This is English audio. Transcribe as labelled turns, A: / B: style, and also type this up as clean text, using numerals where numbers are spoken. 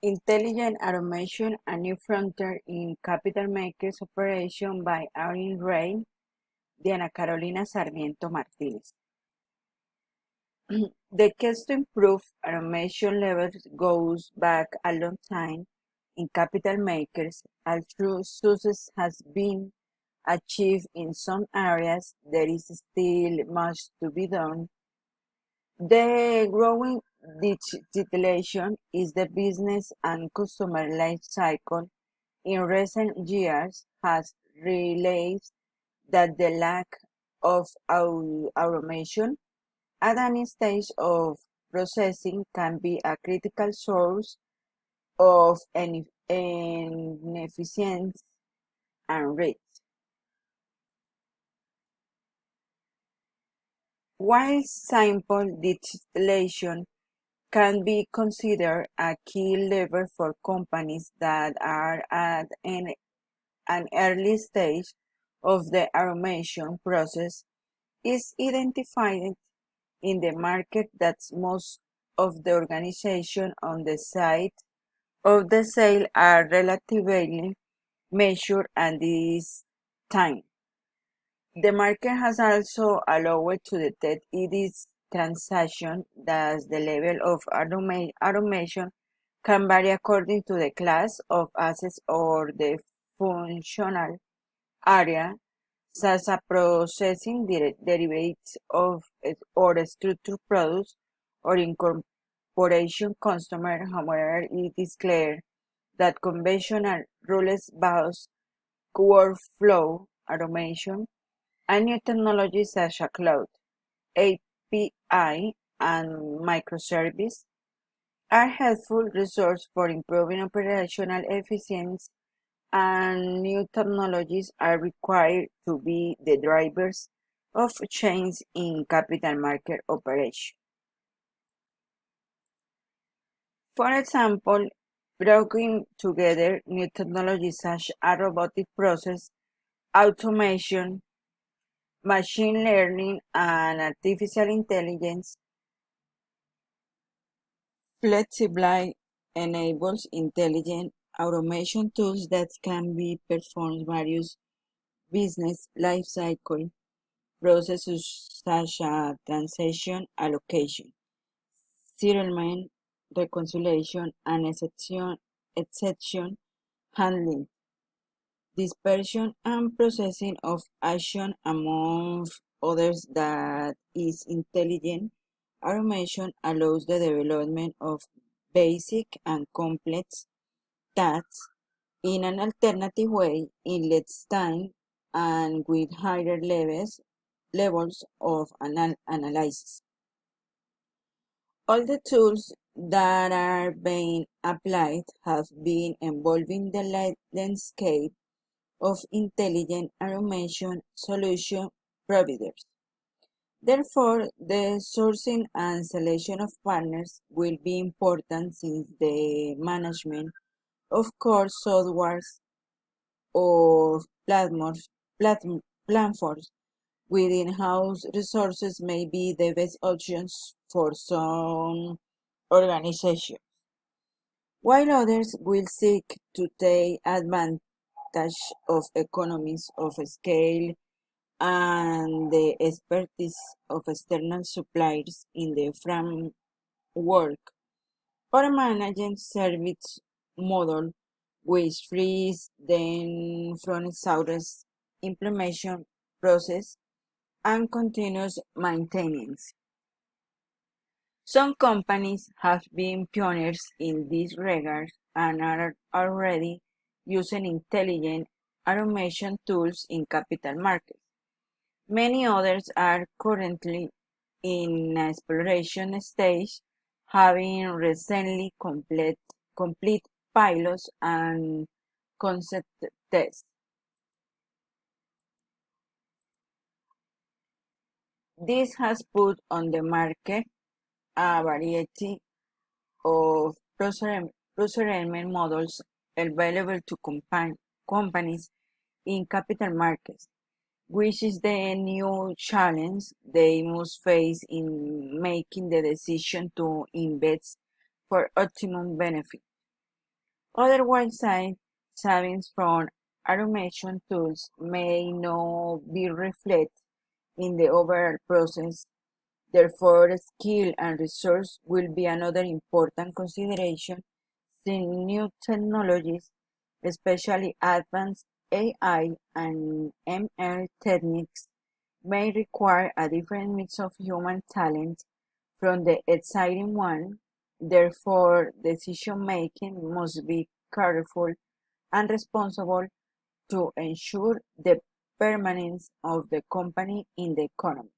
A: Intelligent Automation: A New Frontier in Capital Markets Operation by Aaron Ray, Diana Carolina Sarmiento Martínez. The case to improve automation levels goes back a long time in capital markets. Although success has been achieved in some areas, there is still much to be done. The growing digitalization is the business and customer life cycle in recent years has realized that the lack of automation at any stage of processing can be a critical source of inefficiency and risk. While simple digitalization can be considered a key lever for companies that are at an early stage of the automation process, is identified in the market that most of the organizations on the side of the sale are relatively mature at this time. The market has also allowed to detect its transaction that the level of automation can vary according to the class of assets or the functional area, such as processing derivatives of or structured products or incorporation customer. However, it is clear that conventional rules-based workflow automation and new technologies such as cloud, API, and microservice are helpful resources for improving operational efficiency, and new technologies are required to be the drivers of change in capital market operation. For example, bringing together new technologies such as robotic process automation, machine learning, and artificial intelligence flexibly enables intelligent automation tools that can be perform various business lifecycle processes such as transaction allocation, settlement, reconciliation, and exception handling, dispersion, and processing of action, among others. That is, intelligent automation allows the development of basic and complex tasks in an alternative way, in less time, and with higher levels of analysis. All the tools that are being applied have been evolving the landscape of intelligent automation solution providers. Therefore, the sourcing and selection of partners will be important, since the management of core softwares or platforms with in-house resources may be the best options for some organizations, while others will seek to take advantage of economies of scale and the expertise of external suppliers in the framework or managing service model, which frees them from exhaustive implementation process and continuous maintenance. Some companies have been pioneers in this regard and are already using intelligent automation tools in capital markets. Many others are currently in exploration stage, having recently complete pilots and concept tests. This has put on the market a variety of procurement models available to companies in capital markets, which is the new challenge they must face in making the decision to invest for optimum benefit. Otherwise, savings from automation tools may not be reflected in the overall process. Therefore, skill and resource will be another important consideration since new technologies, especially advanced AI and ML techniques, may require a different mix of human talent from the exciting one. Therefore, decision making must be careful and responsible to ensure the permanence of the company in the economy.